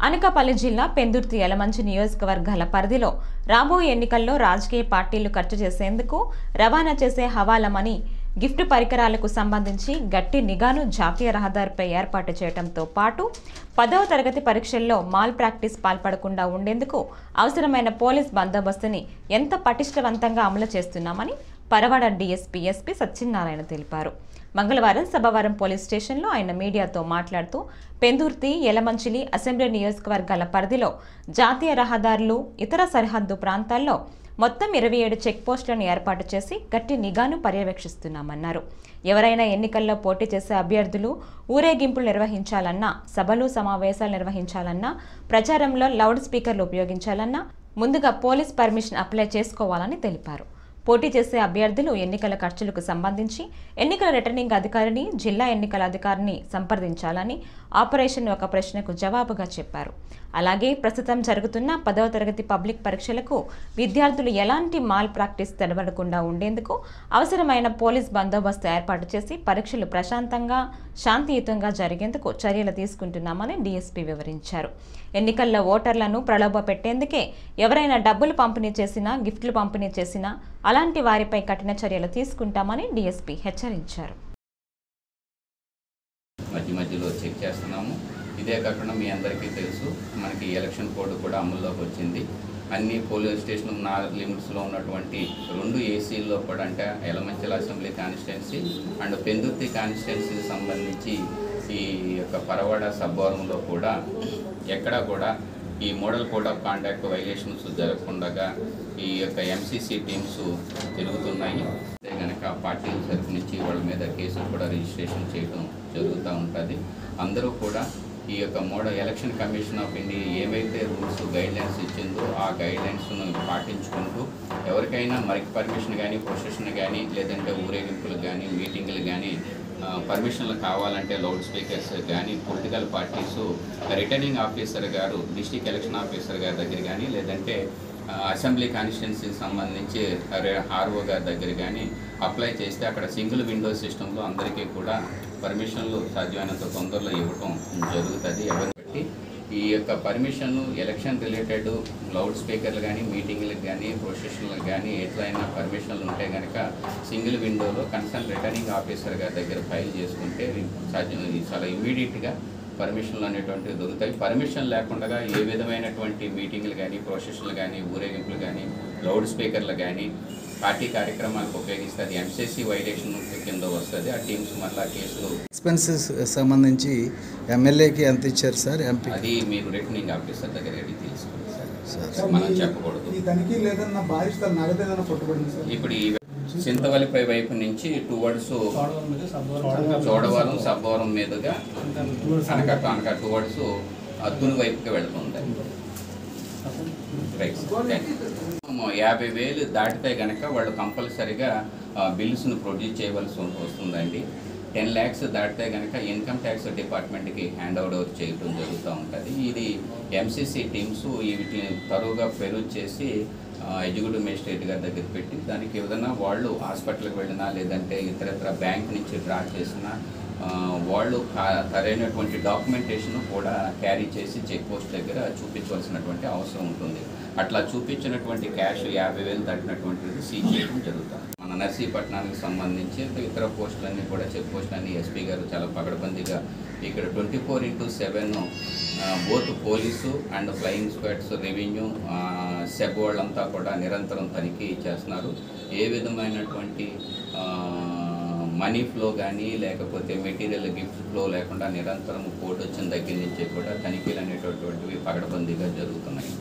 అనకాపల్లి జిల్లా పెందుర్తి యలమంచి నియోజకవర్గాల పరిధిలో రాబోయే ఎన్నికల్లో రాజకీయ పార్టీలు ఖర్చు చేసేందుకు రవాణా చేసే హవాలా మనీ, గిఫ్ట్ పరికరాలకు సంబంధించి గట్టి నిఘాను జాతీయ రహదారిపై ఏర్పాటు చేయడంతో పాటు 10వ తరగతి పరీక్షల్లో మాల్ ప్రాక్టీస్ పాల్పడకుండా ఉండేందుకు అవసరమైన పోలీస్ బందోబస్తుని ఎంత పటిష్టవంతంగా అమలు చేస్తున్నామని పరవాడ డీఎస్పీ ఎస్పీ సత్యనారాయణ తెలిపారు. మంగళవారం సభవరం పోలీస్ స్టేషన్లో ఆయన మీడియాతో మాట్లాడుతూ పెందుర్తి, యలమంచిలి అసెంబ్లీ నియోజకవర్గాల పరిధిలో జాతీయ రహదారులు, ఇతర సరిహద్దు ప్రాంతాల్లో మొత్తం 27 చెక్ పోస్టులను ఏర్పాటు చేసి గట్టి నిఘాను పర్యవేక్షిస్తున్నామన్నారు. ఎవరైనా ఎన్నికల్లో పోటీ చేసే అభ్యర్థులు ఊరేగింపులు నిర్వహించాలన్నా, సభలు సమావేశాలు నిర్వహించాలన్నా, ప్రచారంలో లౌడ్ స్పీకర్లు ఉపయోగించాలన్నా ముందుగా పోలీస్ పర్మిషన్ అప్లై చేసుకోవాలని తెలిపారు. పోటీ చేసే అభ్యర్థులు ఎన్నికల ఖర్చులకు సంబంధించి ఎన్నికల రిటర్నింగ్ అధికారిని, జిల్లా ఎన్నికల అధికారిని సంప్రదించాలని ఆపరేషన్ ఒక ప్రశ్నకు జవాబుగా చెప్పారు. అలాగే ప్రస్తుతం జరుగుతున్న 10వ తరగతి పబ్లిక్ పరీక్షలకు విద్యార్థులు ఎలాంటి మాల్ ప్రాక్టీస్ తడబడకుండా ఉండేందుకు అవసరమైన పోలీస్ బందోబస్తు ఏర్పాటు చేసి పరీక్షలు ప్రశాంతంగా, శాంతియుతంగా జరిగేందుకు చర్యలు తీసుకుంటున్నామని డీఎస్పీ వివరించారు. ఎన్నికల్లో ఓటర్లను ప్రలోభ పెట్టేందుకే ఎవరైనా డబ్బులు పంపిణీ చేసినా, గిఫ్ట్లు పంపిణీ చేసినా అలాంటి వారిపై కఠిన చర్యలు తీసుకుంటామని డీఎస్పీ హెచ్చరించారు. మధ్యలో చెక్ చేస్తున్నాము. ఇదే కాకుండా మీ అందరికీ తెలుసు, మనకి ఎలక్షన్ కోడ్ కూడా అమల్లోకి వచ్చింది. అన్ని పోలీస్ స్టేషన్ లిమిట్స్లో ఉన్నటువంటి 2 ఏసీల్లో కూడా, అంటే Yalamanchili assembly constituency and Pendurthi కాన్స్టిట్యున్సీకి సంబంధించి ఈ యొక్క పరవాడ సబ్వరంలో కూడా ఎక్కడా కూడా ఈ model code of conduct violations జరగకుండా ఈ యొక్క ఎంసీసీ టీమ్స్ తిరుగుతున్నాయి. కనుక పార్టీల తరఫు నుంచి వాళ్ళ మీద కేసులు కూడా రిజిస్ట్రేషన్ చేయడం జరుగుతూ ఉంటుంది. అందరూ కూడా ఈ యొక్క ఎలక్షన్ కమిషన్ ఆఫ్ ఇండియా ఏవైతే రూల్స్ గైడ్లైన్స్ ఇచ్చిందో ఆ గైడ్లైన్స్ను పాటించుకుంటూ ఎవరికైనా మరికి పర్మిషన్ కానీ, ప్రొసెషన్ కానీ, లేదంటే ఊరేగింపులు కానీ, మీటింగులు కానీ పర్మిషన్లు కావాలంటే లౌడ్ స్పీకర్స్ కానీ పొలిటికల్ పార్టీసు రిటర్నింగ్ ఆఫీసర్ గారు, డిస్ట్రిక్ట్ ఎలక్షన్ ఆఫీసర్ గారి దగ్గర కానీ, లేదంటే అసెంబ్లీ కాన్స్టిట్యున్సీకి సంబంధించి ఆర్ఓ గారి దగ్గర కానీ అప్లై చేస్తే అక్కడ సింగిల్ విండో సిస్టంలో అందరికీ కూడా పర్మిషన్లు సాధ్యమైనంత తొందరలో ఇవ్వటం జరుగుతుంది. ఎవరిని బట్టి ఈ యొక్క పర్మిషన్ ఎలక్షన్ రిలేటెడ్ లౌడ్ స్పీకర్లు కానీ, మీటింగ్లకు కానీ, ప్రొసెషన్లకు కానీ ఎట్లయినా పర్మిషన్లు ఉంటే కనుక సింగిల్ విండోలో కన్సర్న్ రిటర్నింగ్ ఆఫీసర్ గారి దగ్గర ఫైల్ చేసుకుంటే చాలా ఇమీడియట్గా పర్మిషన్లు అనేటువంటివి దొరుకుతాయి. పర్మిషన్ లేకుండా ఏ విధమైనటువంటి మీటింగ్లు కానీ, ప్రొసెషన్లు కానీ, ఊరేగింపులు కానీ, లౌడ్ స్పీకర్లు కానీ పార్టీ కార్యక్రమాలకు ఉపయోగిస్తే అది ఎంసీసీ వైలేషన్ కింద వస్తుంది. ఆ టీమ్స్ మళ్ళీ కేసులు ఎక్స్పెన్సెస్ సంబంధించి ఎమ్మెల్యేకి ఎంత ఇచ్చారు సార్? ఎంపీ అది మీరు రిటర్నింగ్ ఆఫీసర్ దగ్గర తీసుకోండి సార్, మనం చెప్పకూడదు. ఇప్పుడు ఈ చింతవల్లిపై వైపు నుంచి టువర్డ్స్ చోడవరం, సబ్బవరం మీదుగా అనక టువర్డ్స్ అద్దుని వైపుకి వెళుతుంది. 50,000 దాటితే కనుక వాళ్ళు కంపల్సరీగా బిల్స్ను ప్రొడ్యూస్ చేయవలసి వస్తుందండి. 10 lakhs దాటితే కనుక ఇన్కమ్ ట్యాక్స్ డిపార్ట్మెంట్కి హ్యాండ్ ఓవర్ చేయడం జరుగుతూ ఉంటుంది. ఇది ఎంసీసీ టీమ్స్ వీటిని తరువుగా పెరుగు చేసి ఎగ్జిక్యూటివ్ మేజిస్ట్రేట్ గారి దగ్గర పెట్టి దానికి ఏదైనా వాళ్ళు హాస్పిటల్కి వెళ్ళినా, లేదంటే ఇతరత్ర బ్యాంక్ నుంచి డ్రా చేసినా వాళ్ళు సరైనటువంటి డాక్యుమెంటేషన్ కూడా క్యారీ చేసి చెక్ పోస్ట్ దగ్గర చూపించవలసినటువంటి అవసరం ఉంటుంది. అట్లా చూపించినటువంటి క్యాష్ 50,000 దాటినటువంటిది సీజ్ చేయడం జరుగుతుంది. మన నర్సీపట్నానికి సంబంధించి ఇతర పోస్టులన్నీ కూడా, చెక్ పోస్టులన్నీ ఎస్పీ గారు చాలా పగడబందీగా ఇక్కడ 24/7 both police and flying squads, revenue, SEB వాళ్ళంతా కూడా నిరంతరం తనిఖీ చేస్తున్నారు. ఏ విధమైనటువంటి మనీ ఫ్లో కానీ, లేకపోతే మెటీరియల్ గిఫ్ట్ ఫ్లో లేకుండా నిరంతరం కోర్టు వచ్చిన దగ్గర నుంచి కూడా తనిఖీలు అనేటటువంటివి పగడబందీగా జరుగుతున్నాయి.